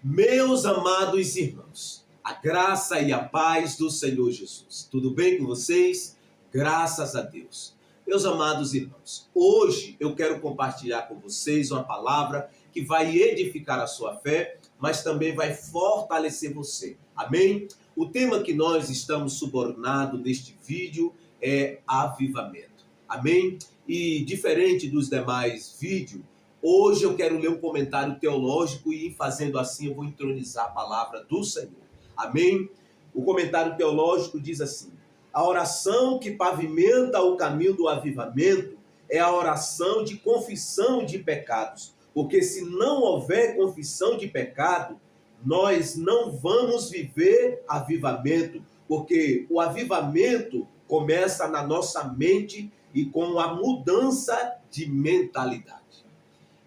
Meus amados irmãos, a graça e a paz do Senhor Jesus. Tudo bem com vocês? Graças a Deus. Meus amados irmãos, hoje eu quero compartilhar com vocês uma palavra que vai edificar a sua fé, mas também vai fortalecer você. Amém? O tema que nós estamos subornados neste vídeo é avivamento. Amém? E diferente dos demais vídeos, hoje eu quero ler um comentário teológico e, fazendo assim, eu vou entronizar a palavra do Senhor. Amém? O comentário teológico diz assim: a oração que pavimenta o caminho do avivamento é a oração de confissão de pecados. Porque se não houver confissão de pecado, nós não vamos viver avivamento. Porque o avivamento começa na nossa mente e com a mudança de mentalidade.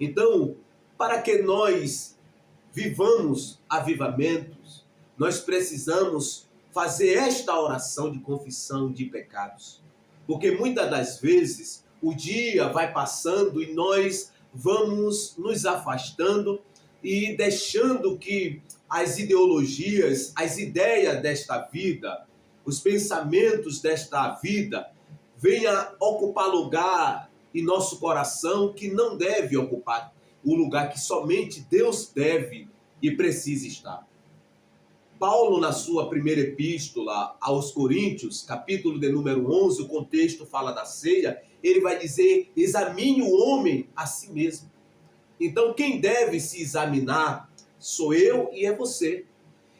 Então, para que nós vivamos avivamentos, nós precisamos fazer esta oração de confissão de pecados. Porque muitas das vezes o dia vai passando e nós vamos nos afastando e deixando que as ideologias, as ideias desta vida, os pensamentos desta vida venha ocupar lugar em nosso coração que não deve ocupar, o lugar que somente Deus deve e precisa estar. Paulo, na sua primeira epístola aos Coríntios, capítulo de número 11, o contexto fala da ceia, ele vai dizer: examine o homem a si mesmo. Então, quem deve se examinar sou eu e é você.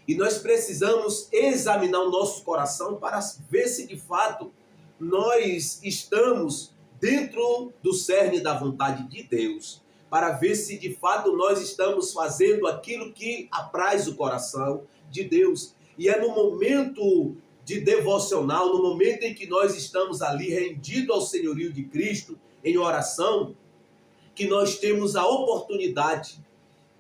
E nós precisamos examinar o nosso coração para ver se de fato nós estamos dentro do cerne da vontade de Deus, para ver se de fato nós estamos fazendo aquilo que apraz o coração de Deus. E é no momento de devocional, no momento em que nós estamos ali rendidos ao senhorio de Cristo, em oração, que nós temos a oportunidade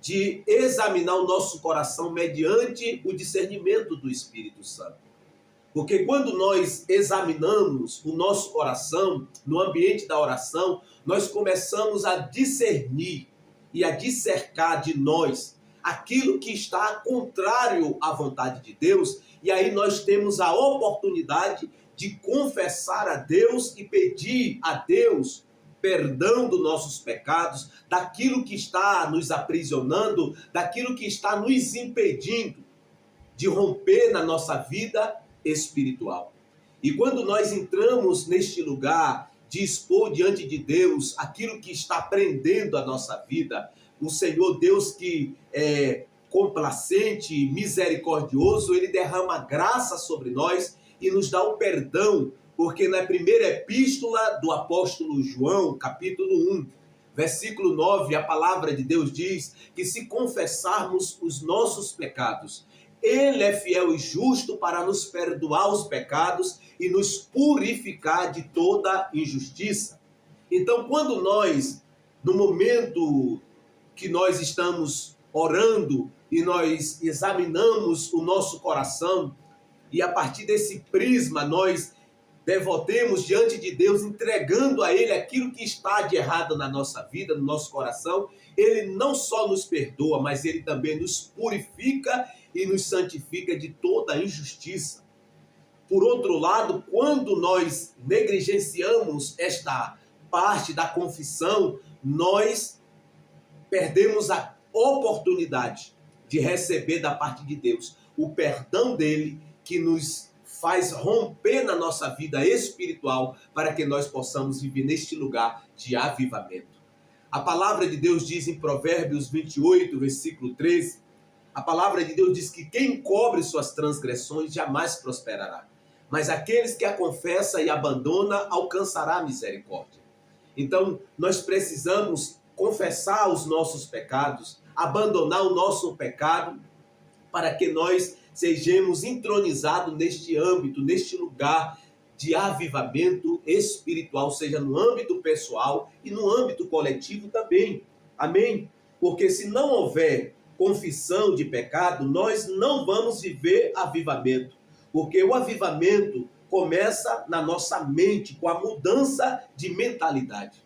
de examinar o nosso coração mediante o discernimento do Espírito Santo. Porque quando nós examinamos o nosso coração, no ambiente da oração, nós começamos a discernir e a discercar de nós aquilo que está contrário à vontade de Deus, e aí nós temos a oportunidade de confessar a Deus e pedir a Deus perdão dos nossos pecados, daquilo que está nos aprisionando, daquilo que está nos impedindo de romper na nossa vida espiritual. E quando nós entramos neste lugar de expor diante de Deus aquilo que está prendendo a nossa vida, o Senhor Deus, que é complacente e misericordioso, ele derrama graça sobre nós e nos dá o perdão, porque na primeira epístola do apóstolo João, capítulo 1, versículo 9, a palavra de Deus diz que se confessarmos os nossos pecados, Ele é fiel e justo para nos perdoar os pecados e nos purificar de toda injustiça. Então, quando nós, no momento que nós estamos orando e nós examinamos o nosso coração, e a partir desse prisma nós devotemos diante de Deus, entregando a Ele aquilo que está de errado na nossa vida, no nosso coração, Ele não só nos perdoa, mas Ele também nos purifica e nos santifica de toda injustiça. Por outro lado, quando nós negligenciamos esta parte da confissão, nós perdemos a oportunidade de receber da parte de Deus o perdão dele, que nos faz romper na nossa vida espiritual para que nós possamos viver neste lugar de avivamento. A palavra de Deus diz em Provérbios 28, versículo 13, a palavra de Deus diz que quem encobre suas transgressões jamais prosperará, mas aqueles que a confessam e abandonam alcançará a misericórdia. Então, nós precisamos confessar os nossos pecados, abandonar o nosso pecado, para que nós sejamos entronizados neste âmbito, neste lugar de avivamento espiritual, seja no âmbito pessoal e no âmbito coletivo também. Amém? Porque se não houver confissão de pecado, nós não vamos viver avivamento. Porque o avivamento começa na nossa mente, com a mudança de mentalidade.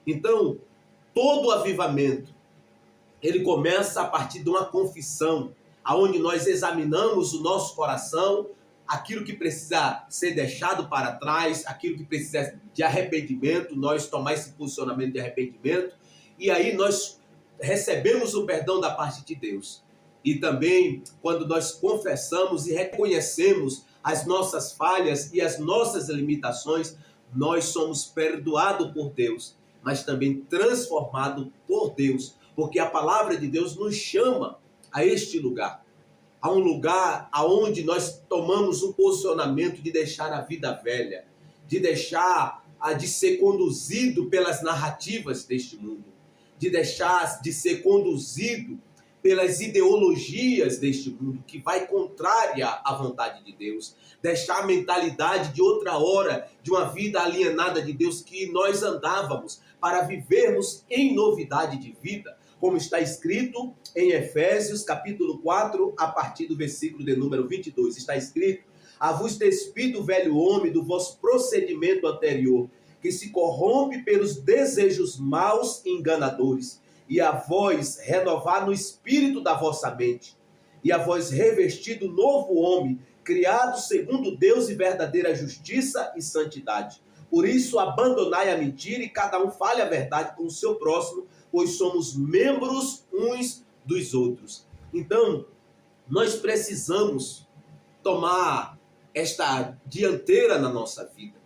Então, todo avivamento ele começa a partir de uma confissão, aonde nós examinamos o nosso coração, aquilo que precisa ser deixado para trás, aquilo que precisa de arrependimento, nós tomar esse posicionamento de arrependimento, e aí nós recebemos o perdão da parte de Deus. E também, quando nós confessamos e reconhecemos as nossas falhas e as nossas limitações, nós somos perdoados por Deus, mas também transformados por Deus, porque a palavra de Deus nos chama a este lugar, a um lugar aonde nós tomamos um posicionamento de deixar a vida velha, de deixar de ser conduzido pelas narrativas deste mundo, de deixar de ser conduzido pelas ideologias deste mundo, que vai contrária à vontade de Deus, deixar a mentalidade de outra hora, de uma vida alienada de Deus que nós andávamos, para vivermos em novidade de vida, como está escrito em Efésios capítulo 4, a partir do versículo de número 22, está escrito: a vos despido o velho homem do vosso procedimento anterior, que se corrompe pelos desejos maus e enganadores, e a vós renovar no espírito da vossa mente, e a vós revestir do novo homem, criado segundo Deus e verdadeira justiça e santidade. Por isso, abandonai a mentira e cada um fale a verdade com o seu próximo, pois somos membros uns dos outros. Então, nós precisamos tomar esta dianteira na nossa vida,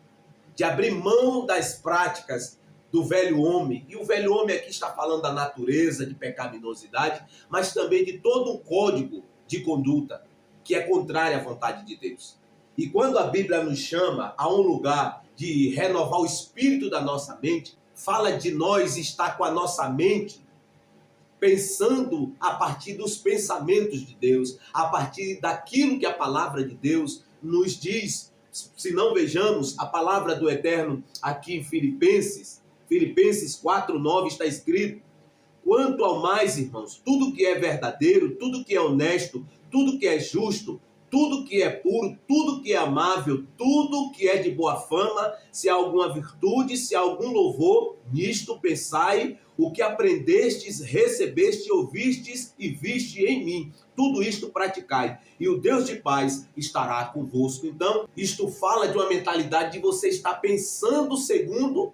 de abrir mão das práticas do velho homem. E o velho homem aqui está falando da natureza, de pecaminosidade, mas também de todo um código de conduta que é contrário à vontade de Deus. E quando a Bíblia nos chama a um lugar de renovar o espírito da nossa mente, fala de nós estar com a nossa mente pensando a partir dos pensamentos de Deus, a partir daquilo que a palavra de Deus nos diz. Se não vejamos a palavra do Eterno aqui em Filipenses 4:9 está escrito: quanto ao mais, irmãos, tudo que é verdadeiro, tudo que é honesto, tudo que é justo, tudo que é puro, tudo que é amável, tudo que é de boa fama, se há alguma virtude, se há algum louvor, nisto pensai, o que aprendestes, recebeste, ouvistes e viste em mim, tudo isto praticai, e o Deus de paz estará convosco. Então, isto fala de uma mentalidade de você estar pensando segundo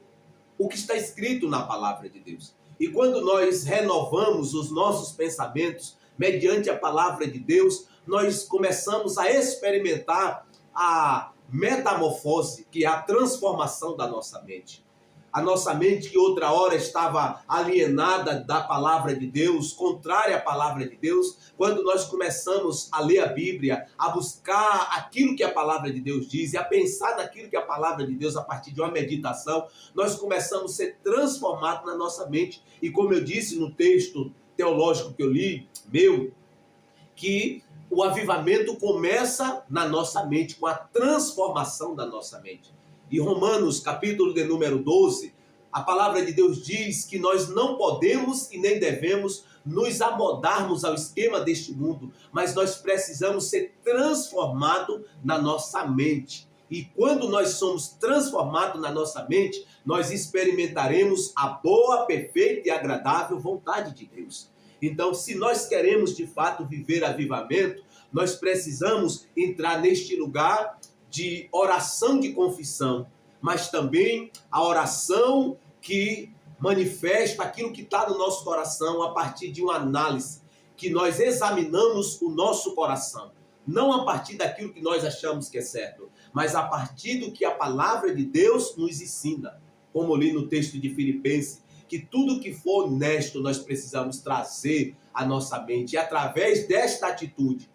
o que está escrito na palavra de Deus. E quando nós renovamos os nossos pensamentos mediante a palavra de Deus, nós começamos a experimentar a metamorfose, que é a transformação da nossa mente. A nossa mente que outra hora estava alienada da palavra de Deus, contrária à palavra de Deus, quando nós começamos a ler a Bíblia, a buscar aquilo que a palavra de Deus diz e a pensar naquilo que a palavra de Deus, a partir de uma meditação, nós começamos a ser transformados na nossa mente. E como eu disse no texto teológico que eu li, que o avivamento começa na nossa mente, com a transformação da nossa mente. Em Romanos, capítulo de número 12, a palavra de Deus diz que nós não podemos e nem devemos nos amoldarmos ao esquema deste mundo, mas nós precisamos ser transformados na nossa mente. E quando nós somos transformados na nossa mente, nós experimentaremos a boa, perfeita e agradável vontade de Deus. Então, se nós queremos de fato viver avivamento, nós precisamos entrar neste lugar de oração de confissão, mas também a oração que manifesta aquilo que está no nosso coração a partir de uma análise, que nós examinamos o nosso coração, não a partir daquilo que nós achamos que é certo, mas a partir do que a palavra de Deus nos ensina, como li no texto de Filipenses, que tudo que for honesto nós precisamos trazer à nossa mente, e através desta atitude,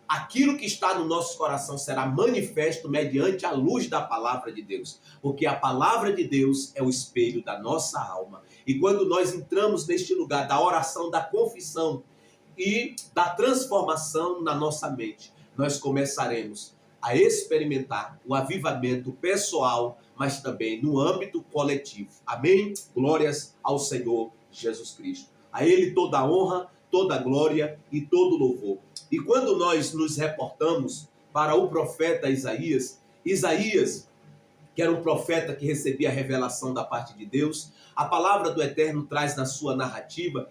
aquilo que está no nosso coração será manifesto mediante a luz da palavra de Deus, porque a palavra de Deus é o espelho da nossa alma. E quando nós entramos neste lugar da oração, da confissão e da transformação na nossa mente, nós começaremos a experimentar o avivamento pessoal, mas também no âmbito coletivo. Amém? Glórias ao Senhor Jesus Cristo. A Ele toda a honra, toda a glória e todo o louvor. E quando nós nos reportamos para o profeta Isaías, que era um profeta que recebia a revelação da parte de Deus, a palavra do Eterno traz na sua narrativa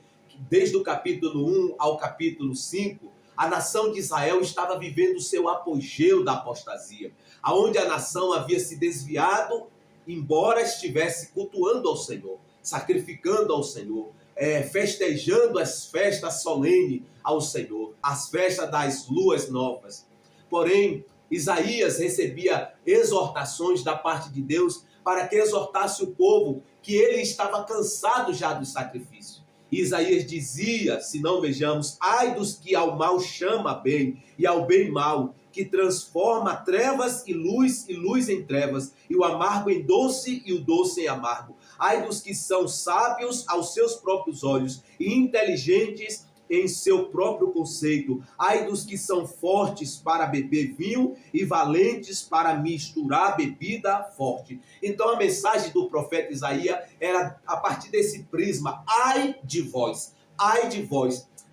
desde o capítulo 1 ao capítulo 5, a nação de Israel estava vivendo o seu apogeu da apostasia, aonde a nação havia se desviado, embora estivesse cultuando ao Senhor, sacrificando ao Senhor, festejando as festas solenes ao Senhor, as festas das luas novas. Porém, Isaías recebia exortações da parte de Deus para que exortasse o povo que ele estava cansado já do sacrifício. E Isaías dizia, se não vejamos, ai dos que ao mal chama bem e ao bem mal, que transforma trevas e luz em trevas, e o amargo em doce e o doce em amargo. Ai dos que são sábios aos seus próprios olhos e inteligentes em seu próprio conceito. Ai dos que são fortes para beber vinho e valentes para misturar bebida forte. Então a mensagem do profeta Isaías era a partir desse prisma: ai de vós,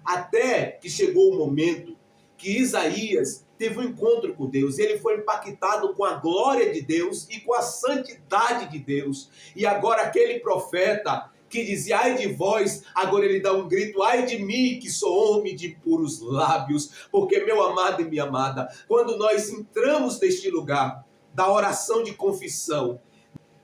até que chegou o momento que Isaías teve um encontro com Deus. Ele foi impactado com a glória de Deus e com a santidade de Deus. E agora aquele profeta que dizia, ai de vós, agora ele dá um grito, ai de mim, que sou homem de puros lábios, porque meu amado e minha amada, quando nós entramos neste lugar da oração de confissão,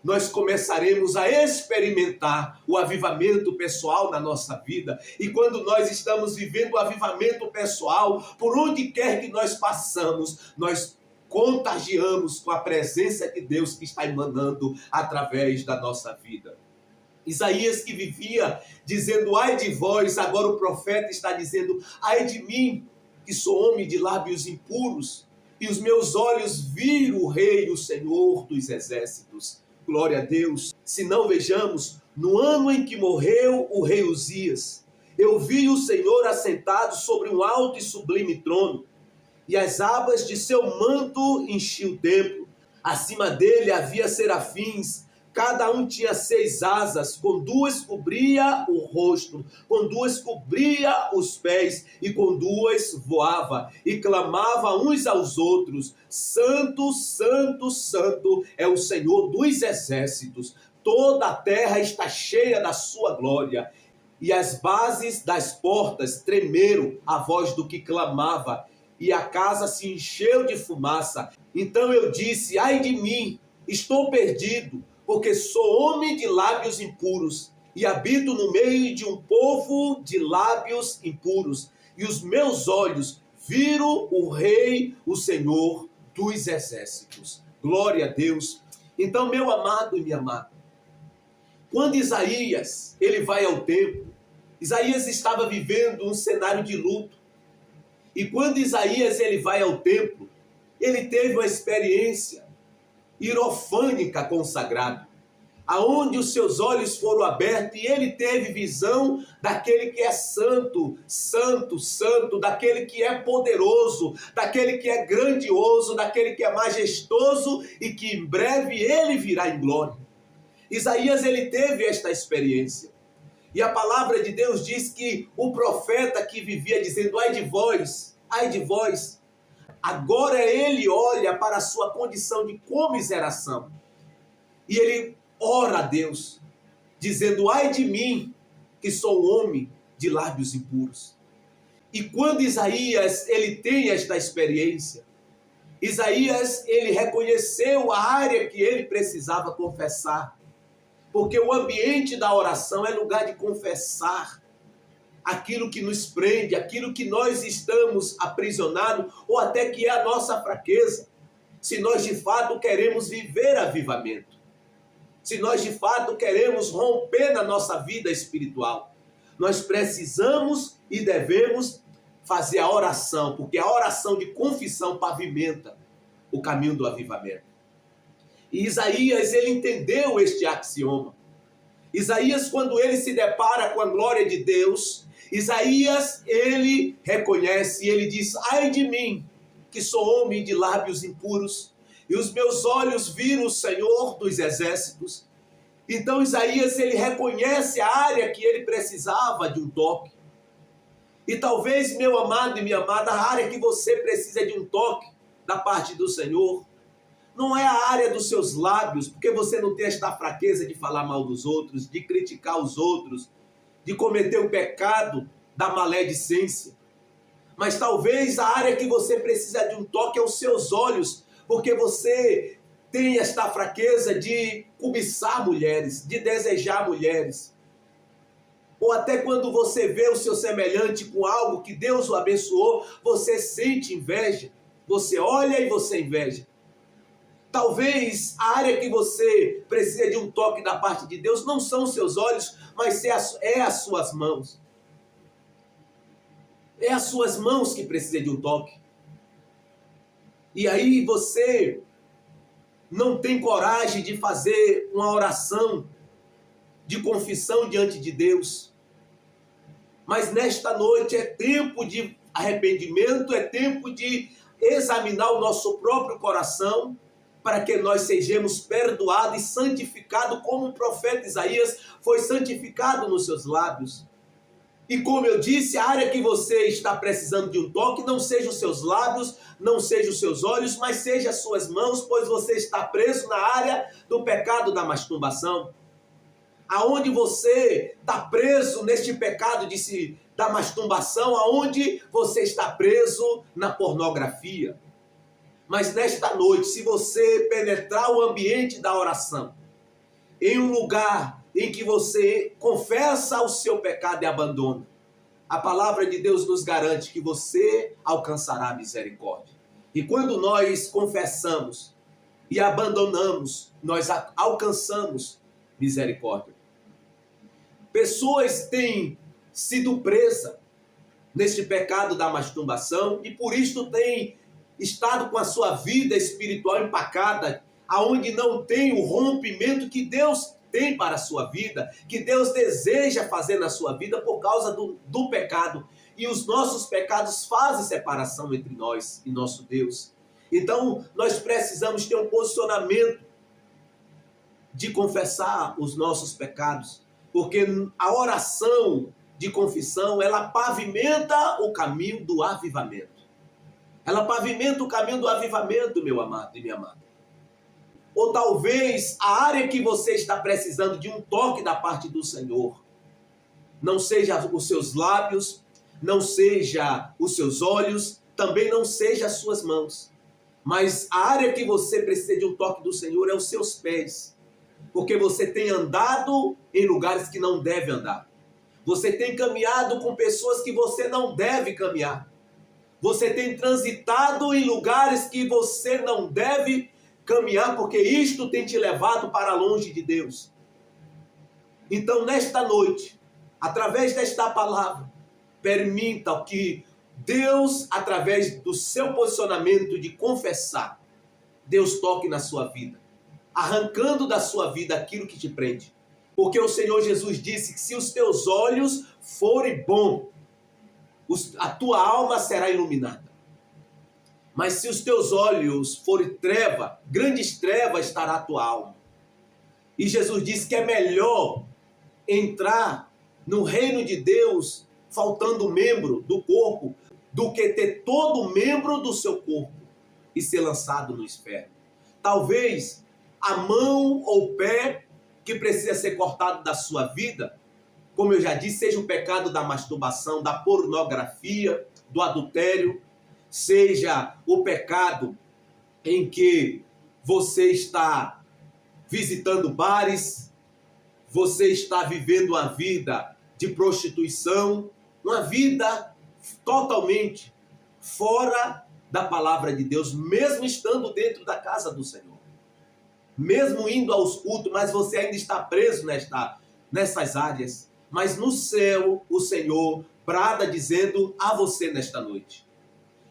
nós começaremos a experimentar o avivamento pessoal na nossa vida. E quando nós estamos vivendo o avivamento pessoal, por onde quer que nós passamos, nós contagiamos com a presença de Deus que está emanando através da nossa vida. Isaías, que vivia dizendo, ai de vós, agora o profeta está dizendo, ai de mim, que sou homem de lábios impuros, e os meus olhos viram o Rei, o Senhor dos exércitos. Glória a Deus. Se não vejamos, no ano em que morreu o rei Uzias, eu vi o Senhor assentado sobre um alto e sublime trono, e as abas de seu manto enchiam o templo. Acima dele havia serafins, cada um tinha 6 asas, com 2 cobria o rosto, com 2 cobria os pés, e com 2 voava, e clamava uns aos outros, Santo, Santo, Santo é o Senhor dos exércitos, toda a terra está cheia da sua glória. E as bases das portas tremeram à voz do que clamava, e a casa se encheu de fumaça. Então eu disse, ai de mim, estou perdido, porque sou homem de lábios impuros, e habito no meio de um povo de lábios impuros, e os meus olhos viram o Rei, o Senhor dos exércitos. Glória a Deus. Então, meu amado e minha amada, quando Isaías ele vai ao templo, Isaías estava vivendo um cenário de luto, e quando Isaías ele vai ao templo, ele teve uma experiência irofânica com o sagrado, aonde os seus olhos foram abertos e ele teve visão daquele que é santo, santo, santo, daquele que é poderoso, daquele que é grandioso, daquele que é majestoso e que em breve ele virá em glória. Isaías ele teve esta experiência. E a palavra de Deus diz que o profeta que vivia dizendo, ai de vós, agora ele olha para a sua condição de comiseração. E ele ora a Deus, dizendo, ai de mim, que sou homem de lábios impuros. E quando Isaías ele tem esta experiência, Isaías ele reconheceu a área que ele precisava confessar. Porque o ambiente da oração é lugar de confessar aquilo que nos prende, aquilo que nós estamos aprisionados, ou até que é a nossa fraqueza. Se nós de fato queremos viver avivamento, se nós de fato queremos romper na nossa vida espiritual, nós precisamos e devemos fazer a oração, porque a oração de confissão pavimenta o caminho do avivamento. E Isaías, ele entendeu este axioma. Isaías, quando ele se depara com a glória de Deus, Isaías, ele reconhece, ele diz, ai de mim, que sou homem de lábios impuros, e os meus olhos viram o Senhor dos exércitos. Então Isaías, ele reconhece a área que ele precisava de um toque. E talvez, meu amado e minha amada, a área que você precisa de um toque da parte do Senhor, não é a área dos seus lábios, porque você não tem esta fraqueza de falar mal dos outros, de criticar os outros, de cometer o pecado da maledicência. Mas talvez a área que você precisa de um toque é os seus olhos, porque você tem esta fraqueza de cobiçar mulheres, de desejar mulheres. Ou até quando você vê o seu semelhante com algo que Deus o abençoou, você sente inveja. Você olha e você inveja. Talvez a área que você precisa de um toque da parte de Deus não são os seus olhos, mas é as suas mãos. É as suas mãos que precisam de um toque. E aí você não tem coragem de fazer uma oração de confissão diante de Deus. Mas nesta noite é tempo de arrependimento, é tempo de examinar o nosso próprio coração, para que nós sejamos perdoados e santificados, como o profeta Isaías foi santificado nos seus lábios. E como eu disse, a área que você está precisando de um toque não seja os seus lábios, não seja os seus olhos, mas seja as suas mãos, pois você está preso na área do pecado da masturbação. Aonde você está preso neste pecado da masturbação, aonde você está preso na pornografia. Mas nesta noite, se você penetrar o ambiente da oração, em um lugar em que você confessa o seu pecado e abandona, a palavra de Deus nos garante que você alcançará a misericórdia. E quando nós confessamos e abandonamos, nós alcançamos misericórdia. Pessoas têm sido presas neste pecado da masturbação e por isso têm estado com a sua vida espiritual empacada, aonde não tem o rompimento que Deus tem para a sua vida, que Deus deseja fazer na sua vida por causa do pecado. E os nossos pecados fazem separação entre nós e nosso Deus. Então, nós precisamos ter um posicionamento de confessar os nossos pecados, porque a oração de confissão, ela pavimenta o caminho do avivamento. Ela pavimenta o caminho do avivamento, meu amado e minha amada. Ou talvez a área que você está precisando de um toque da parte do Senhor não seja os seus lábios, não seja os seus olhos, também não seja as suas mãos. Mas a área que você precisa de um toque do Senhor é os seus pés. Porque você tem andado em lugares que não deve andar. Você tem caminhado com pessoas que você não deve caminhar. Você tem transitado em lugares que você não deve caminhar, porque isto tem te levado para longe de Deus. Então, nesta noite, através desta palavra, permita que Deus, através do seu posicionamento de confessar, Deus toque na sua vida, arrancando da sua vida aquilo que te prende. Porque o Senhor Jesus disse que se os teus olhos forem bons, a tua alma será iluminada. Mas se os teus olhos forem treva, grandes trevas estará a tua alma. E Jesus disse que é melhor entrar no reino de Deus faltando membro do corpo, do que ter todo membro do seu corpo e ser lançado no inferno. Talvez a mão ou o pé que precisa ser cortado da sua vida, como eu já disse, seja o pecado da masturbação, da pornografia, do adultério, seja o pecado em que você está visitando bares, você está vivendo uma vida de prostituição, uma vida totalmente fora da palavra de Deus, mesmo estando dentro da casa do Senhor. Mesmo indo aos cultos, mas você ainda está preso nessas áreas. Mas no céu, o Senhor brada dizendo a você nesta noite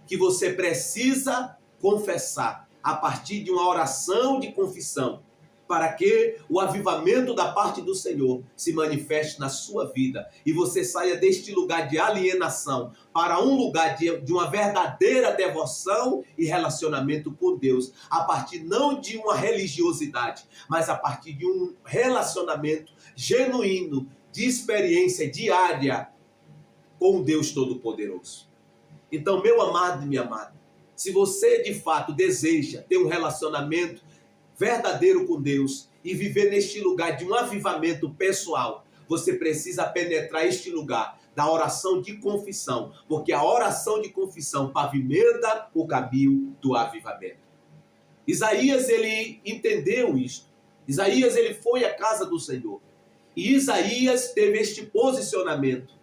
que você precisa confessar a partir de uma oração de confissão, para que o avivamento da parte do Senhor se manifeste na sua vida e você saia deste lugar de alienação para um lugar de uma verdadeira devoção e relacionamento com Deus, a partir não de uma religiosidade, mas a partir de um relacionamento genuíno, de experiência diária com Deus Todo-Poderoso. Então, meu amado e minha amada, se você de fato deseja ter um relacionamento verdadeiro com Deus e viver neste lugar de um avivamento pessoal, você precisa penetrar este lugar da oração de confissão, porque a oração de confissão pavimenta o caminho do avivamento. Isaías, ele entendeu isto. Isaías, ele foi à casa do Senhor. E Isaías teve este posicionamento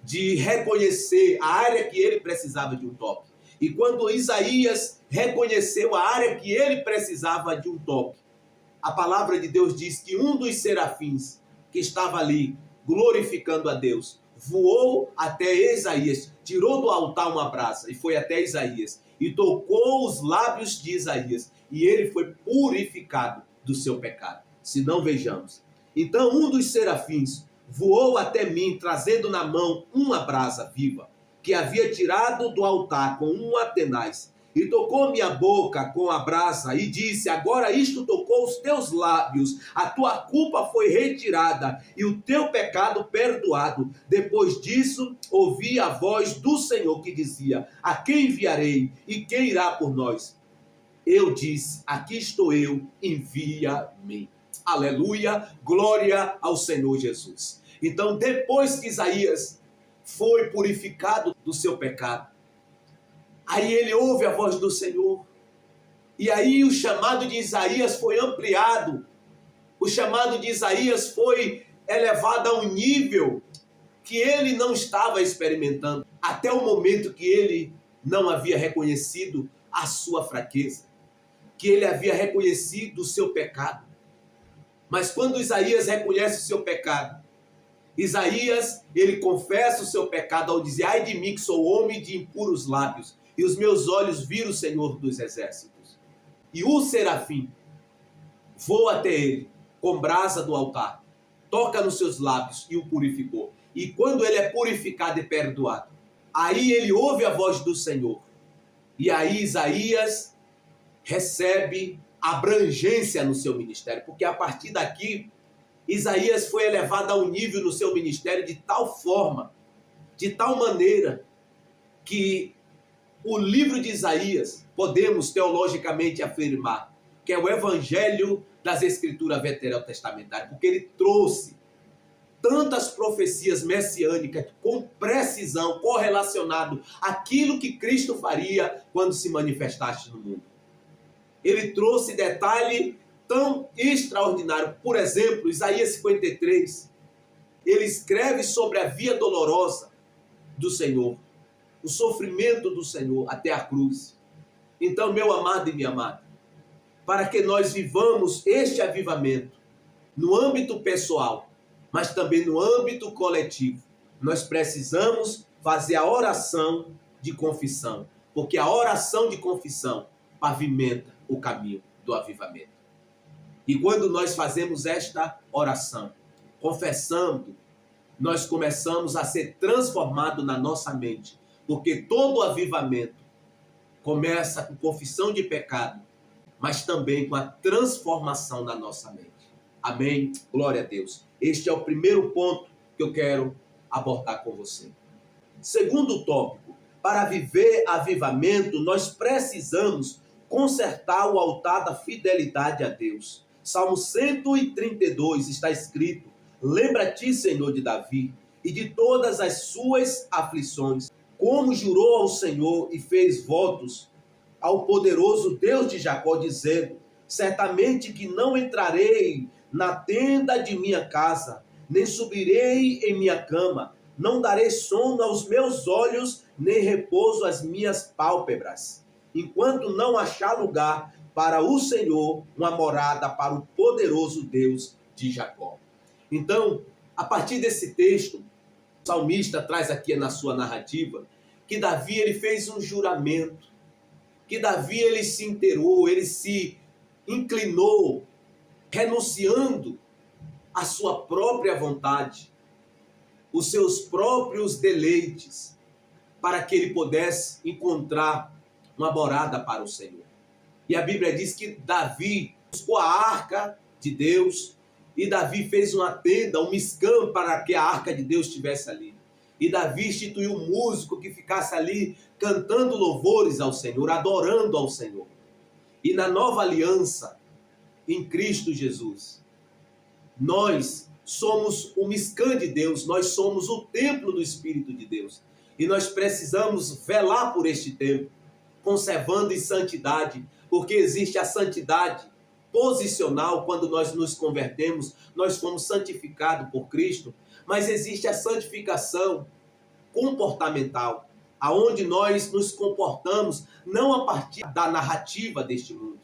de reconhecer a área que ele precisava de um toque. E quando Isaías reconheceu a área que ele precisava de um toque, a palavra de Deus diz que um dos serafins que estava ali glorificando a Deus voou até Isaías, tirou do altar uma brasa e foi até Isaías e tocou os lábios de Isaías e ele foi purificado do seu pecado. Se não, vejamos. Então um dos serafins voou até mim, trazendo na mão uma brasa viva, que havia tirado do altar com uma tenaz, e tocou minha boca com a brasa, e disse: agora isto tocou os teus lábios, a tua culpa foi retirada, e o teu pecado perdoado. Depois disso, ouvi a voz do Senhor que dizia: a quem enviarei, e quem irá por nós? Eu disse: aqui estou eu, envia-me. Aleluia, glória ao Senhor Jesus. Então, depois que Isaías foi purificado do seu pecado, aí ele ouve a voz do Senhor. E aí o chamado de Isaías foi ampliado. O chamado de Isaías foi elevado a um nível que ele não estava experimentando, até o momento que ele não havia reconhecido a sua fraqueza, que ele havia reconhecido o seu pecado. Mas quando Isaías reconhece o seu pecado, Isaías, ele confessa o seu pecado ao dizer: ai de mim que sou homem de impuros lábios, e os meus olhos viram o Senhor dos exércitos. E o serafim voa até ele com brasa do altar, toca nos seus lábios e o purificou. E quando ele é purificado e perdoado, aí ele ouve a voz do Senhor. E aí Isaías recebe abrangência no seu ministério, porque a partir daqui Isaías foi elevado a um nível no seu ministério de tal forma, de tal maneira, que o livro de Isaías, podemos teologicamente afirmar, que é o evangelho das escrituras veterotestamentárias, porque ele trouxe tantas profecias messiânicas com precisão, correlacionado àquilo que Cristo faria quando se manifestasse no mundo. Ele trouxe detalhe tão extraordinário. Por exemplo, Isaías 53, ele escreve sobre a via dolorosa do Senhor, o sofrimento do Senhor até a cruz. Então, meu amado e minha amada, para que nós vivamos este avivamento no âmbito pessoal, mas também no âmbito coletivo, nós precisamos fazer a oração de confissão, porque a oração de confissão pavimenta o caminho do avivamento. E quando nós fazemos esta oração, confessando, nós começamos a ser transformados na nossa mente, porque todo avivamento começa com confissão de pecado, mas também com a transformação da nossa mente. Amém? Glória a Deus. Este é o primeiro ponto que eu quero abordar com você. Segundo tópico, para viver avivamento, nós precisamos consertar o altar da fidelidade a Deus. Salmo 132 está escrito: lembra-te, Senhor, de Davi e de todas as suas aflições, como jurou ao Senhor e fez votos ao poderoso Deus de Jacó, dizendo: certamente que não entrarei na tenda de minha casa, nem subirei em minha cama, não darei sono aos meus olhos, nem repouso às minhas pálpebras, enquanto não achar lugar para o Senhor, uma morada para o poderoso Deus de Jacó. Então, a partir desse texto, o salmista traz aqui na sua narrativa que Davi ele fez um juramento, que Davi ele se inteirou, ele se inclinou, renunciando à sua própria vontade, os seus próprios deleites, para que ele pudesse encontrar uma morada para o Senhor. E a Bíblia diz que Davi buscou a arca de Deus, e Davi fez uma tenda, um miscão para que a arca de Deus estivesse ali. E Davi instituiu um músico que ficasse ali cantando louvores ao Senhor, adorando ao Senhor. E na nova aliança, em Cristo Jesus, nós somos o Mishkan de Deus, nós somos o templo do Espírito de Deus. E nós precisamos velar por este templo, conservando em santidade, porque existe a santidade posicional quando nós nos convertemos, nós fomos santificados por Cristo, mas existe a santificação comportamental, aonde nós nos comportamos não a partir da narrativa deste mundo,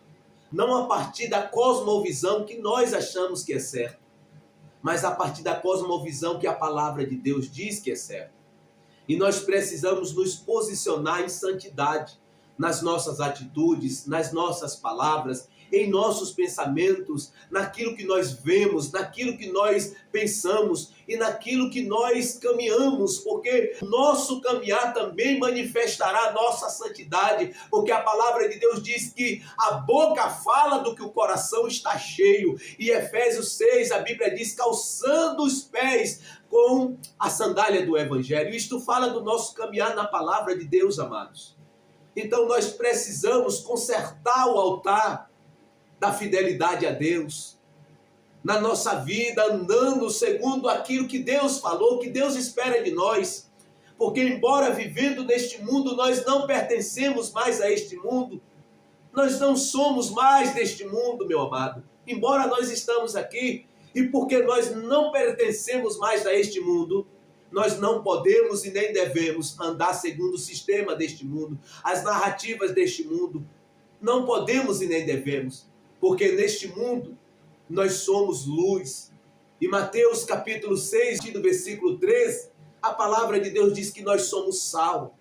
não a partir da cosmovisão que nós achamos que é certo, mas a partir da cosmovisão que a palavra de Deus diz que é certo. E nós precisamos nos posicionar em santidade nas nossas atitudes, nas nossas palavras, em nossos pensamentos, naquilo que nós vemos, naquilo que nós pensamos e naquilo que nós caminhamos, porque o nosso caminhar também manifestará a nossa santidade, porque a palavra de Deus diz que a boca fala do que o coração está cheio, e Efésios 6, a Bíblia diz, calçando os pés com a sandália do Evangelho. Isto fala do nosso caminhar na palavra de Deus, amados. Então nós precisamos consertar o altar da fidelidade a Deus, na nossa vida, andando segundo aquilo que Deus falou, que Deus espera de nós, porque embora vivendo neste mundo, nós não pertencemos mais a este mundo, nós não somos mais deste mundo, meu amado, embora nós estamos aqui, e porque nós não pertencemos mais a este mundo, nós não podemos e nem devemos andar segundo o sistema deste mundo, as narrativas deste mundo, não podemos e nem devemos, porque neste mundo nós somos luz. E Mateus capítulo 6, do versículo 13, a palavra de Deus diz que nós somos sal.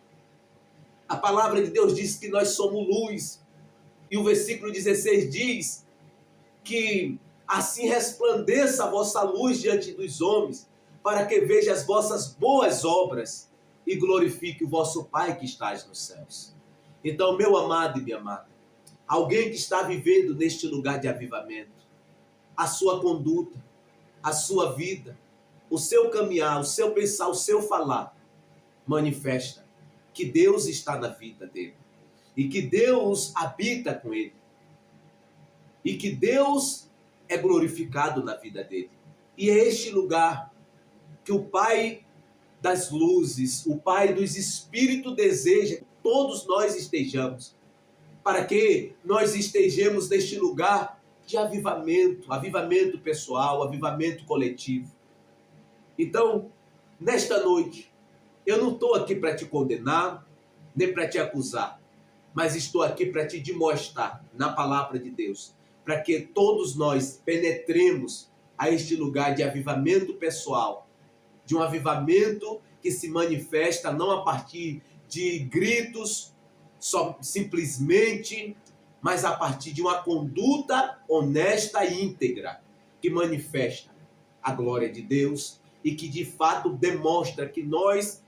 A palavra de Deus diz que nós somos luz. E o versículo 16 diz que assim resplandeça a vossa luz diante dos homens, para que veja as vossas boas obras e glorifique o vosso Pai que estás nos céus. Então, meu amado e minha amada, alguém que está vivendo neste lugar de avivamento, a sua conduta, a sua vida, o seu caminhar, o seu pensar, o seu falar, manifesta que Deus está na vida dele e que Deus habita com ele e que Deus é glorificado na vida dele. E é este lugar que o Pai das luzes, o Pai dos Espíritos deseja que todos nós estejamos, para que nós estejamos neste lugar de avivamento, avivamento pessoal, avivamento coletivo. Então, nesta noite, eu não estou aqui para te condenar, nem para te acusar, mas estou aqui para te demonstrar na palavra de Deus, para que todos nós penetremos a este lugar de avivamento pessoal, de um avivamento que se manifesta não a partir de gritos, só simplesmente, mas a partir de uma conduta honesta e íntegra, que manifesta a glória de Deus e que de fato demonstra que nós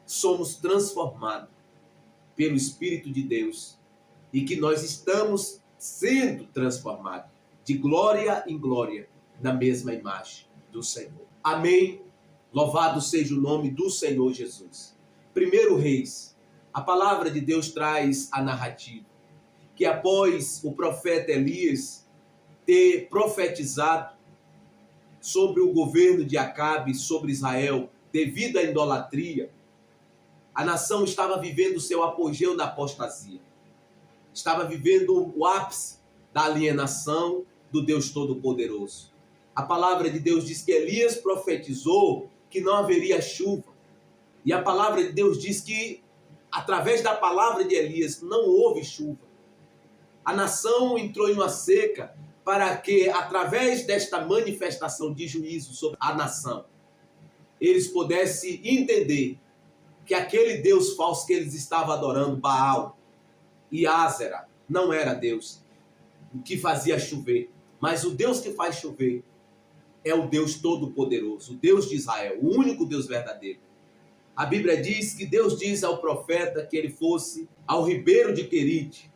somos transformados pelo Espírito de Deus e que nós estamos sendo transformados de glória em glória na mesma imagem do Senhor. Amém. Louvado seja o nome do Senhor Jesus. 1 Reis, a palavra de Deus traz a narrativa que após o profeta Elias ter profetizado sobre o governo de Acabe, sobre Israel, devido à idolatria, a nação estava vivendo o seu apogeu da apostasia. Estava vivendo o ápice da alienação do Deus Todo-Poderoso. A palavra de Deus diz que Elias profetizou que não haveria chuva. E a palavra de Deus diz que, através da palavra de Elias, não houve chuva. A nação entrou em uma seca para que, através desta manifestação de juízo sobre a nação, eles pudessem entender que aquele Deus falso que eles estavam adorando, Baal e Ázera, não era Deus que fazia chover, mas o Deus que faz chover é o Deus Todo-Poderoso, o Deus de Israel, o único Deus verdadeiro. A Bíblia diz que Deus diz ao profeta que ele fosse ao ribeiro de Querite.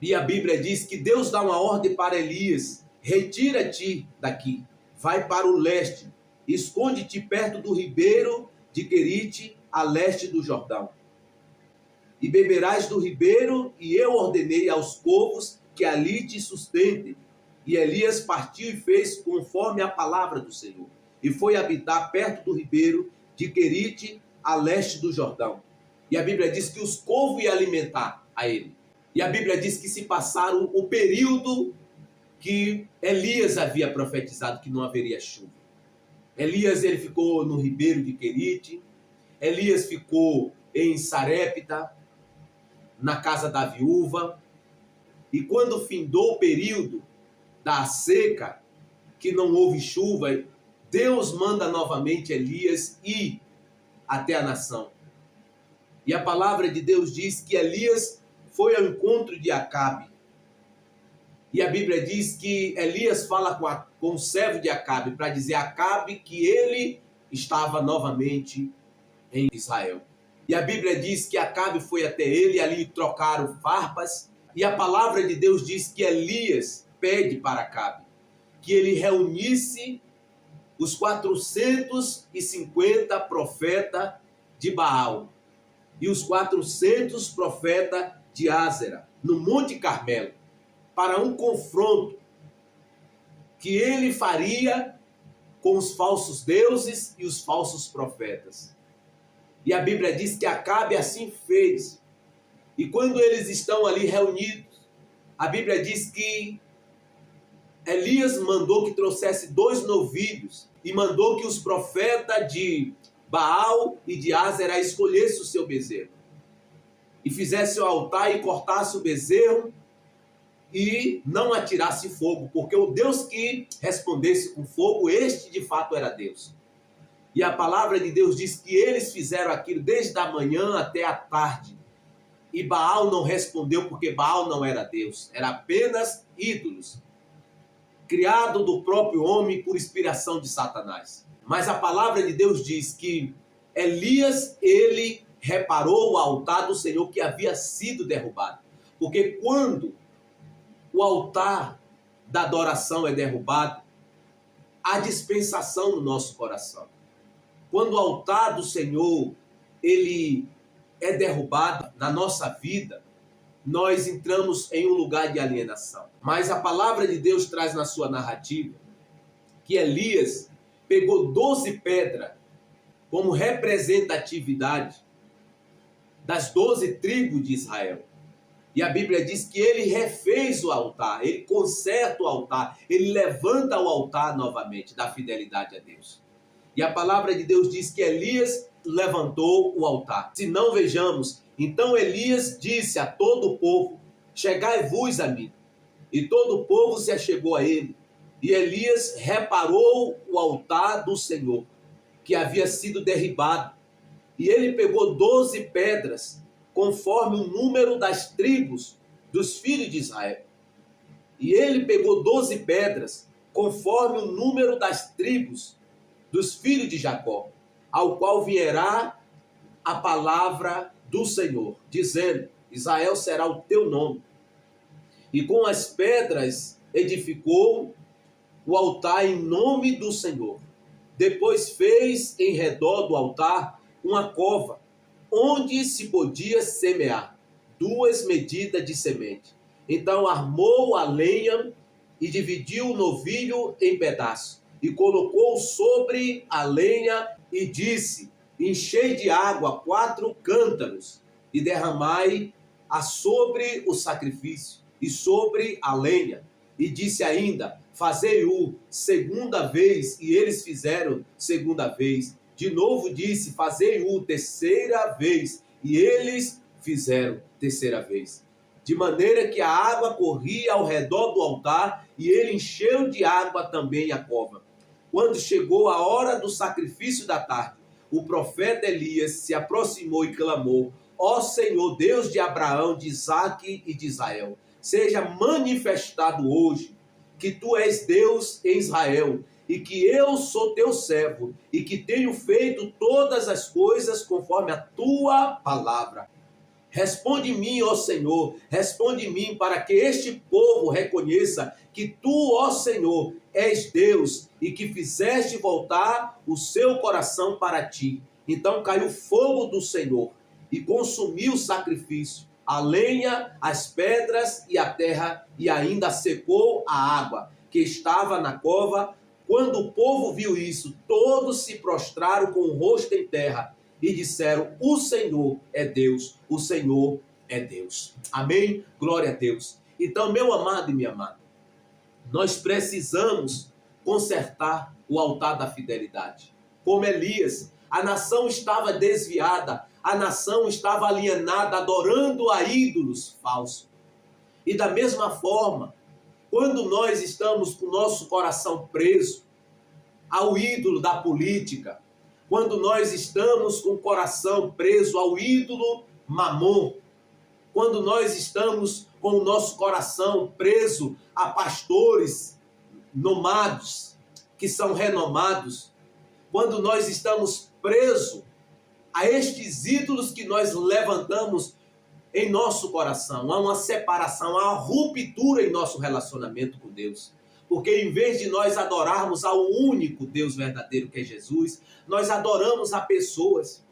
E a Bíblia diz que Deus dá uma ordem para Elias: retira-te daqui, vai para o leste, esconde-te perto do ribeiro de Querite, a leste do Jordão. E beberás do ribeiro, e eu ordenei aos povos que ali te sustentem, E Elias partiu e fez conforme a palavra do Senhor, e foi habitar perto do ribeiro de Querite, a leste do Jordão. E a Bíblia diz que os corvos iam alimentar a ele. E a Bíblia diz que se passaram o período que Elias havia profetizado que não haveria chuva. Elias ele ficou no ribeiro de Querite, Elias ficou em Sarepta, na casa da viúva, e quando findou o período da seca, que não houve chuva, Deus manda novamente Elias ir até a nação. E a palavra de Deus diz que Elias foi ao encontro de Acabe. E a Bíblia diz que Elias fala com o servo de Acabe para dizer a Acabe que ele estava novamente em Israel. E a Bíblia diz que Acabe foi até ele e ali trocaram farpas. E a palavra de Deus diz que Elias pede para Acabe que ele reunisse os 450 profetas de Baal e os 400 profetas de Ázera, no Monte Carmelo, para um confronto que ele faria com os falsos deuses e os falsos profetas. E a Bíblia diz que Acabe assim fez. E quando eles estão ali reunidos, a Bíblia diz que Elias mandou que trouxesse 2 novilhos e mandou que os profetas de Baal e de Ázera escolhessem o seu bezerro e fizesse o altar e cortasse o bezerro e não atirasse fogo, porque o Deus que respondesse com fogo, este de fato era Deus. E a palavra de Deus diz que eles fizeram aquilo desde a manhã até a tarde. E Baal não respondeu, porque Baal não era Deus, era apenas ídolos, criado do próprio homem por inspiração de Satanás. Mas a palavra de Deus diz que Elias, ele reparou o altar do Senhor que havia sido derrubado. Porque quando o altar da adoração é derrubado, há dispensação no nosso coração. Quando o altar do Senhor, ele é derrubado na nossa vida, nós entramos em um lugar de alienação. Mas a palavra de Deus traz na sua narrativa que Elias pegou 12 pedras como representatividade das 12 tribos de Israel. E a Bíblia diz que ele refez o altar, ele conserta o altar, ele levanta o altar novamente da fidelidade a Deus. E a palavra de Deus diz que Elias levantou o altar. Se não vejamos, então Elias disse a todo o povo: chegai-vos a mim. E todo o povo se achegou a ele. E Elias reparou o altar do Senhor, que havia sido derribado. E ele pegou 12 pedras, conforme o número das tribos dos filhos de Israel. E ele pegou 12 pedras, conforme o número das tribos dos filhos de Jacó, ao qual vierá a palavra do Senhor, dizendo: Israel será o teu nome. E com as pedras edificou o altar em nome do Senhor. Depois fez em redor do altar uma cova, onde se podia semear 2 medidas de semente. Então armou a lenha e dividiu o novilho em pedaços, e colocou sobre a lenha e disse: enchei de água 4 cântaros e derramai-a sobre o sacrifício e sobre a lenha. E disse ainda: fazei-o segunda vez, e eles fizeram segunda vez. De novo disse: fazei-o terceira vez, e eles fizeram terceira vez. De maneira que a água corria ao redor do altar, e ele encheu de água também a cova. Quando chegou a hora do sacrifício da tarde, o profeta Elias se aproximou e clamou: ó Senhor, Deus de Abraão, de Isaque e de Israel, seja manifestado hoje que tu és Deus em Israel, e que eu sou teu servo, e que tenho feito todas as coisas conforme a tua palavra. Responde-me, ó Senhor, responde-me, para que este povo reconheça que tu, ó Senhor, és Deus, e que fizeste voltar o seu coração para ti. Então caiu fogo do Senhor e consumiu o sacrifício, a lenha, as pedras e a terra, e ainda secou a água. que estava na cova. Quando o povo viu isso, todos se prostraram com o rosto em terra e disseram: o Senhor é Deus, o Senhor é Deus. Amém? Glória a Deus. Então, meu amado e minha amada, nós precisamos consertar o altar da fidelidade. Como Elias, a nação estava desviada, a nação estava alienada, adorando a ídolos falsos. E da mesma forma, quando nós estamos com o nosso coração preso ao ídolo da política, quando nós estamos com o coração preso ao ídolo Mamon, quando nós estamos com o nosso coração preso a pastores nomados, que são renomados, quando nós estamos presos a estes ídolos que nós levantamos em nosso coração, há uma separação, há uma ruptura em nosso relacionamento com Deus. Porque em vez de nós adorarmos ao único Deus verdadeiro que é Jesus, nós adoramos a pessoas,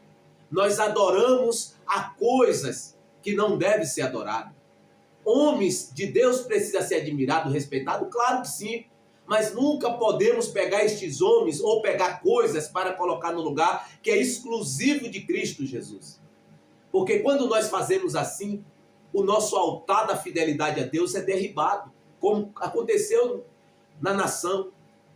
nós adoramos a coisas que não devem ser adoradas. Homens de Deus precisam ser admirados, respeitados? Claro que sim, mas nunca podemos pegar estes homens ou pegar coisas para colocar no lugar que é exclusivo de Cristo Jesus. Porque quando nós fazemos assim, o nosso altar da fidelidade a Deus é derribado, como aconteceu na nação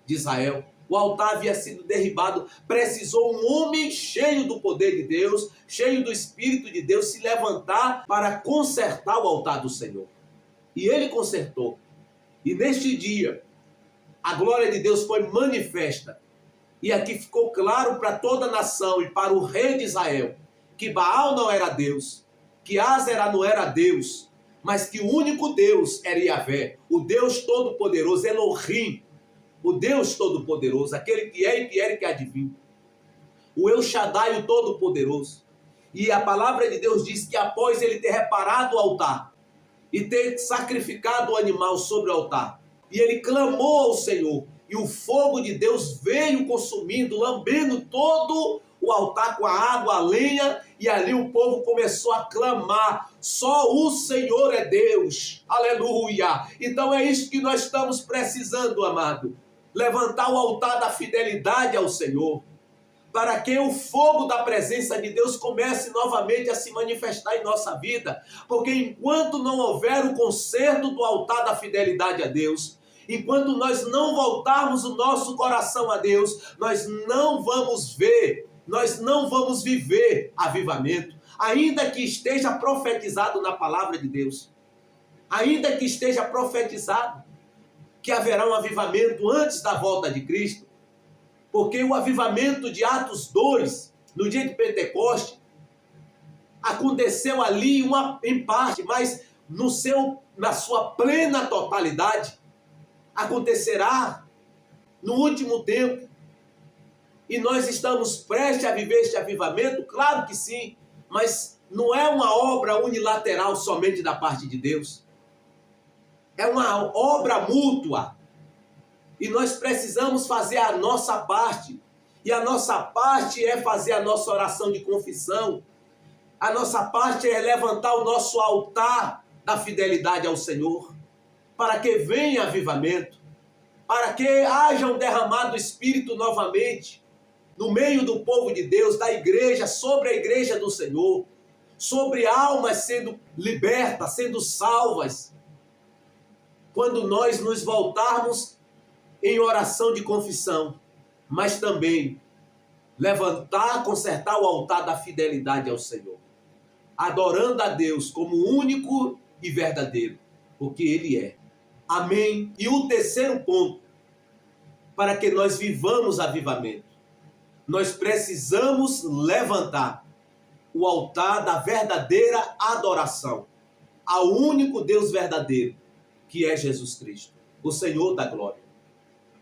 de Israel. O altar havia sido derribado, precisou um homem cheio do poder de Deus, cheio do Espírito de Deus, se levantar para consertar o altar do Senhor. E ele consertou. E neste dia, a glória de Deus foi manifesta. E aqui ficou claro para toda a nação e para o rei de Israel, que Baal não era Deus, que Ázera não era Deus, mas que o único Deus era Yahvé, o Deus Todo-Poderoso, Elohim, o Deus Todo-Poderoso, aquele que é e que era e que há de vir, o El Shaddai, o Todo-Poderoso. E a palavra de Deus diz que após ele ter reparado o altar e ter sacrificado o animal sobre o altar, e ele clamou ao Senhor, e o fogo de Deus veio consumindo, lambendo todo o altar com a água, a lenha, e ali o povo começou a clamar: só o Senhor é Deus, aleluia. Então é isso que nós estamos precisando, amado, levantar o altar da fidelidade ao Senhor, para que o fogo da presença de Deus comece novamente a se manifestar em nossa vida, porque enquanto não houver o conserto do altar da fidelidade a Deus, enquanto nós não voltarmos o nosso coração a Deus, nós não vamos ver, nós não vamos viver avivamento, ainda que esteja profetizado na palavra de Deus, ainda que esteja profetizado que haverá um avivamento antes da volta de Cristo, porque o avivamento de Atos 2, no dia de Pentecoste, aconteceu ali em parte, mas na sua plena totalidade, acontecerá no último tempo. E nós estamos prestes a viver este avivamento? Claro que sim, mas não é uma obra unilateral somente da parte de Deus. É uma obra mútua. E nós precisamos fazer a nossa parte. E a nossa parte é fazer a nossa oração de confissão. A nossa parte é levantar o nosso altar da fidelidade ao Senhor, para que venha avivamento, para que haja um derramado Espírito novamente no meio do povo de Deus, da igreja, sobre a igreja do Senhor, sobre almas sendo libertas, sendo salvas. Quando nós nos voltarmos em oração de confissão, mas também levantar, consertar o altar da fidelidade ao Senhor, adorando a Deus como único e verdadeiro, porque Ele é. Amém? E o terceiro ponto, para que nós vivamos avivamento, nós precisamos levantar o altar da verdadeira adoração ao único Deus verdadeiro, que é Jesus Cristo, o Senhor da glória.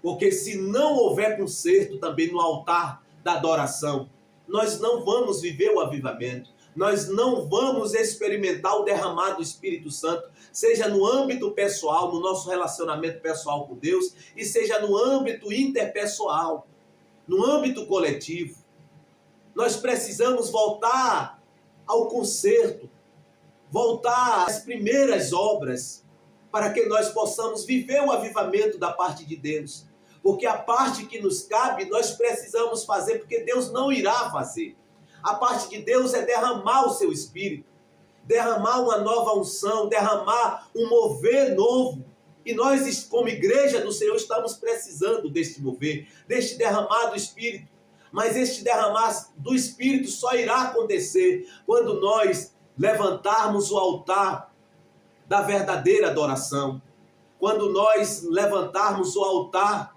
Porque se não houver conserto também no altar da adoração, nós não vamos viver o avivamento, nós não vamos experimentar o derramado do Espírito Santo, seja no âmbito pessoal, no nosso relacionamento pessoal com Deus, e seja no âmbito interpessoal, no âmbito coletivo. Nós precisamos voltar ao conserto, voltar às primeiras obras, para que nós possamos viver o avivamento da parte de Deus. Porque a parte que nos cabe, nós precisamos fazer, porque Deus não irá fazer. A parte de Deus é derramar o seu Espírito, derramar uma nova unção, derramar um mover novo. E nós, como igreja do Senhor, estamos precisando deste mover, deste derramar do Espírito. Mas este derramar do Espírito só irá acontecer quando nós levantarmos o altar da verdadeira adoração, quando nós levantarmos o altar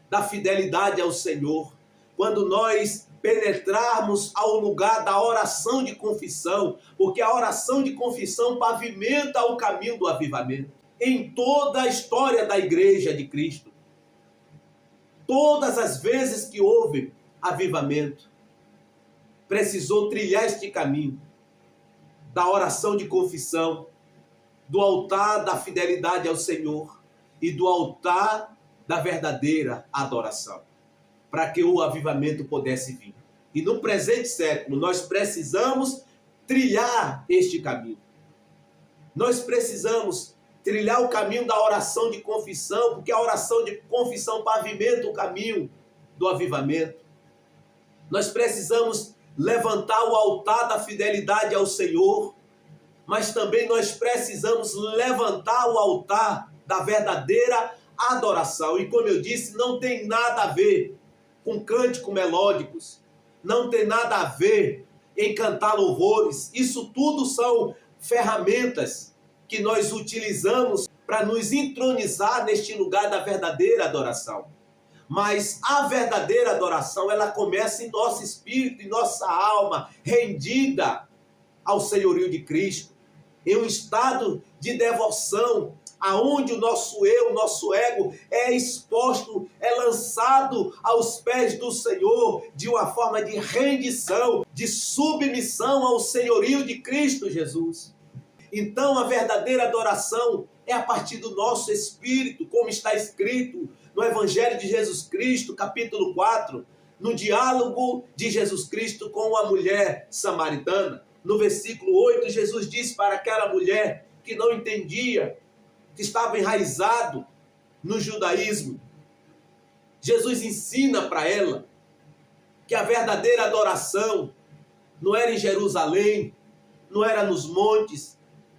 da fidelidade ao Senhor, quando nós penetrarmos ao lugar da oração de confissão, porque a oração de confissão pavimenta o caminho do avivamento. Em toda a história da igreja de Cristo, todas as vezes que houve avivamento, precisou trilhar este caminho da oração de confissão, do altar da fidelidade ao Senhor e do altar da verdadeira adoração, para que o avivamento pudesse vir. E no presente século, nós precisamos trilhar este caminho. Nós precisamos trilhar o caminho da oração de confissão, porque a oração de confissão pavimenta o caminho do avivamento. Nós precisamos levantar o altar da fidelidade ao Senhor, mas também nós precisamos levantar o altar da verdadeira adoração. E como eu disse, não tem nada a ver com cânticos melódicos, não tem nada a ver em cantar louvores. Isso tudo são ferramentas que nós utilizamos para nos entronizar neste lugar da verdadeira adoração. Mas a verdadeira adoração, ela começa em nosso espírito, em nossa alma, rendida ao senhorio de Cristo, em um estado de devoção, aonde o nosso eu, o nosso ego é exposto, é lançado aos pés do Senhor de uma forma de rendição, de submissão ao senhorio de Cristo Jesus. Então a verdadeira adoração é a partir do nosso espírito, como está escrito no Evangelho de Jesus Cristo, capítulo 4, no diálogo de Jesus Cristo com a mulher samaritana. No versículo 8, Jesus diz para aquela mulher que não entendia, que estava enraizado no judaísmo. Jesus ensina para ela que a verdadeira adoração não era em Jerusalém, não era nos montes,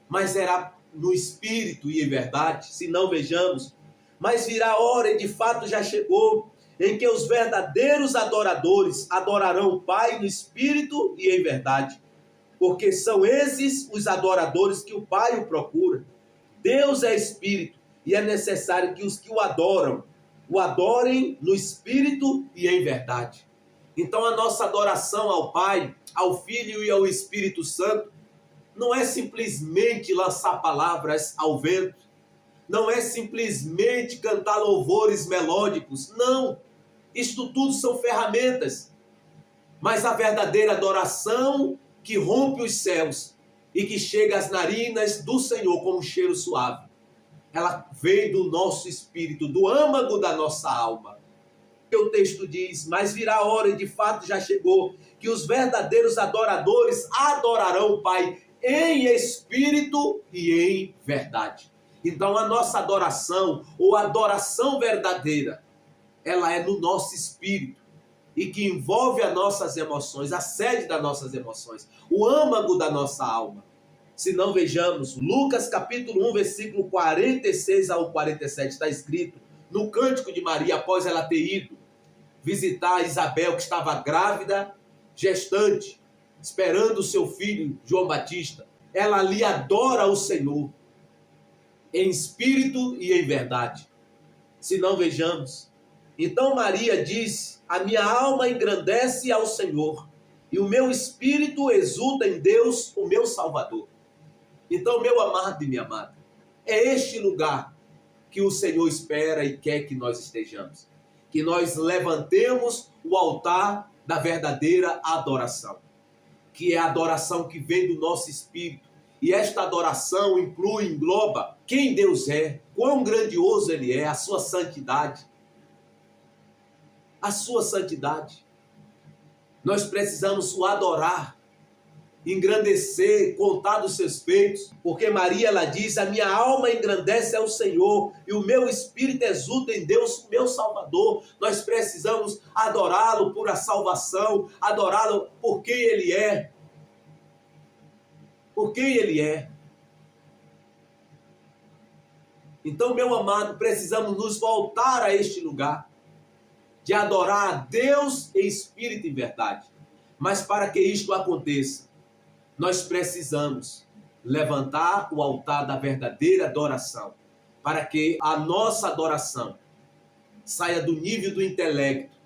mas era no espírito e em verdade. Se não, vejamos. Mas virá a hora, e de fato já chegou, em que os verdadeiros adoradores adorarão o Pai no espírito e em verdade. Porque são esses os adoradores que o Pai o procura. Deus é espírito e é necessário que os que o adorem no espírito e em verdade. Então a nossa adoração ao Pai, ao Filho e ao Espírito Santo não é simplesmente lançar palavras ao vento, não é simplesmente cantar louvores melódicos, não. Isto tudo são ferramentas, mas a verdadeira adoração que rompe os céus e que chega às narinas do Senhor como um cheiro suave, ela vem do nosso espírito, do âmago da nossa alma. O texto diz, mas virá a hora, e de fato já chegou, que os verdadeiros adoradores adorarão o Pai em espírito e em verdade. Então a nossa adoração, ou adoração verdadeira, ela é no nosso espírito, e que envolve as nossas emoções, a sede das nossas emoções, o âmago da nossa alma. Se não, vejamos, Lucas capítulo 1, versículo 46 ao 47, está escrito, no cântico de Maria, após ela ter ido visitar Isabel, que estava grávida, gestante, esperando o seu filho, João Batista. Ela ali adora o Senhor, em espírito e em verdade. Se não, vejamos. Então Maria disse, a minha alma engrandece ao Senhor, e o meu espírito exulta em Deus, o meu Salvador. Então, meu amado e minha amada, é este lugar que o Senhor espera e quer que nós estejamos. Que nós levantemos o altar da verdadeira adoração, que é a adoração que vem do nosso espírito. E esta adoração engloba quem Deus é, quão grandioso Ele é, a sua santidade. A sua santidade. Nós precisamos o adorar engrandecer, contar dos seus feitos, porque Maria, ela diz: a minha alma engrandece ao Senhor e o meu espírito exulta em Deus, meu Salvador. Nós precisamos adorá-lo por a salvação, adorá-lo por quem Ele é, por quem Ele é. Então, meu amado, precisamos nos voltar a este lugar de adorar a Deus em espírito e verdade. Mas para que isto aconteça, nós precisamos levantar o altar da verdadeira adoração, para que a nossa adoração saia do nível do intelecto,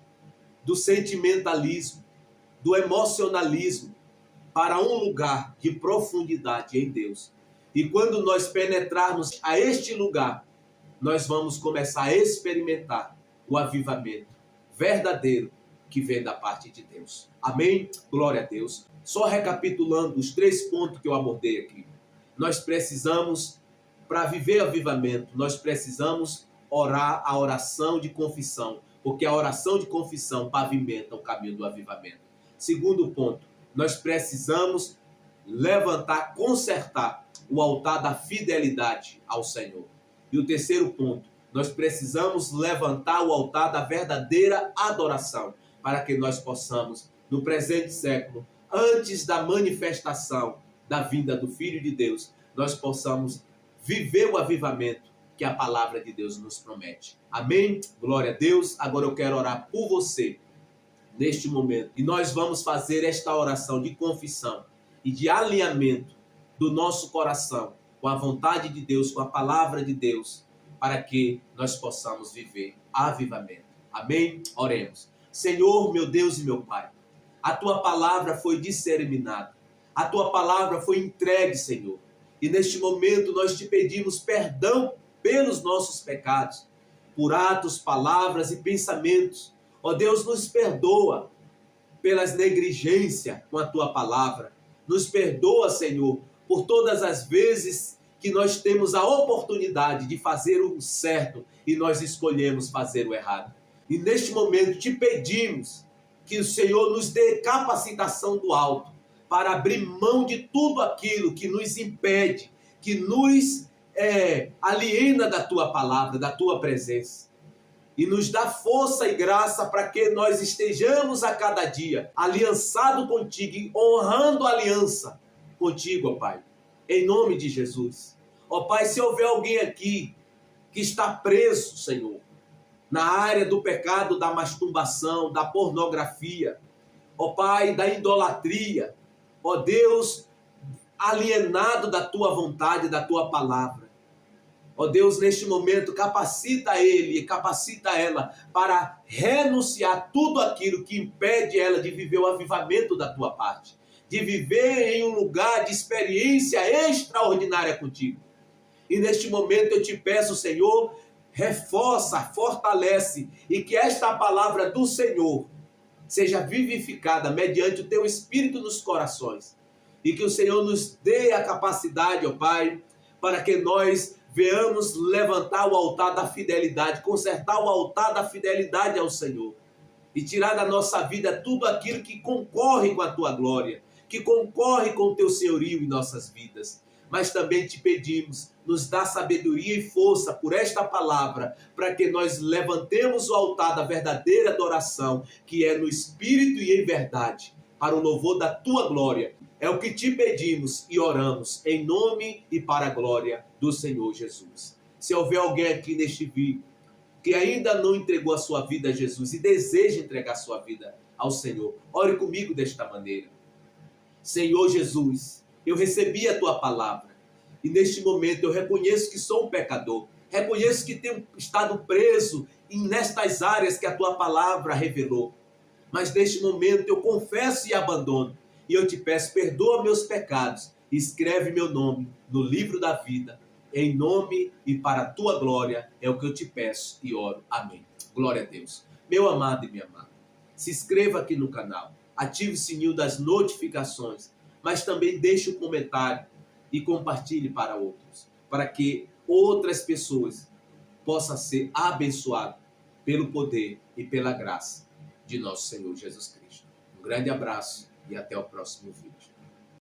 do sentimentalismo, do emocionalismo, para um lugar de profundidade em Deus. E quando nós penetrarmos a este lugar, nós vamos começar a experimentar o avivamento verdadeiro que vem da parte de Deus. Amém? Glória a Deus. Só recapitulando os 3 pontos que eu abordei aqui. Nós precisamos, para viver avivamento, nós precisamos orar a oração de confissão, porque a oração de confissão pavimenta o caminho do avivamento. Segundo ponto, nós precisamos levantar, consertar o altar da fidelidade ao Senhor. E o terceiro ponto, nós precisamos levantar o altar da verdadeira adoração, para que nós possamos, no presente século, antes da manifestação da vinda do Filho de Deus, nós possamos viver o avivamento que a palavra de Deus nos promete. Amém? Glória a Deus. Agora eu quero orar por você neste momento. E nós vamos fazer esta oração de confissão e de alinhamento do nosso coração com a vontade de Deus, com a palavra de Deus, para que nós possamos viver avivamento. Amém? Oremos. Senhor, meu Deus e meu Pai, a Tua palavra foi disseminada, a Tua palavra foi entregue, Senhor. E neste momento nós te pedimos perdão pelos nossos pecados, por atos, palavras e pensamentos. Ó Deus, nos perdoa pelas negligências com a Tua palavra. Nos perdoa, Senhor, por todas as vezes que nós temos a oportunidade de fazer o certo e nós escolhemos fazer o errado. E neste momento te pedimos que o Senhor nos dê capacitação do alto para abrir mão de tudo aquilo que nos impede, que nos aliena da Tua palavra, da Tua presença. E nos dá força e graça para que nós estejamos a cada dia aliançado contigo e honrando a aliança contigo, ó Pai. Em nome de Jesus. Ó Pai, se houver alguém aqui que está preso, Senhor, na área do pecado da masturbação, da pornografia, ó Pai, da idolatria, ó Deus, alienado da Tua vontade, da Tua palavra. Ó Deus, neste momento, capacita ele e capacita ela para renunciar tudo aquilo que impede ela de viver o avivamento da Tua parte, de viver em um lugar de experiência extraordinária contigo. E neste momento eu te peço, Senhor, reforça, fortalece, e que esta palavra do Senhor seja vivificada mediante o Teu Espírito nos corações. E que o Senhor nos dê a capacidade, ó Pai, para que nós venhamos levantar o altar da fidelidade, consertar o altar da fidelidade ao Senhor. E tirar da nossa vida tudo aquilo que concorre com a Tua glória, que concorre com o Teu senhorio em nossas vidas. Mas também te pedimos, nos dá sabedoria e força por esta palavra, para que nós levantemos o altar da verdadeira adoração, que é no Espírito e em verdade, para o louvor da Tua glória. É o que te pedimos e oramos, em nome e para a glória do Senhor Jesus. Se houver alguém aqui neste vídeo que ainda não entregou a sua vida a Jesus e deseja entregar a sua vida ao Senhor, ore comigo desta maneira. Senhor Jesus, eu recebi a Tua palavra e neste momento eu reconheço que sou um pecador, reconheço que tenho estado preso nestas áreas que a Tua palavra revelou, mas neste momento eu confesso e abandono e eu te peço, perdoa meus pecados e escreve meu nome no livro da vida, em nome e para a Tua glória, é o que eu te peço e oro. Amém. Glória a Deus. Meu amado e minha amada, se inscreva aqui no canal, ative o sininho das notificações, mas também deixe um comentário e compartilhe para outros, para que outras pessoas possam ser abençoadas pelo poder e pela graça de nosso Senhor Jesus Cristo. Um grande abraço e até o próximo vídeo.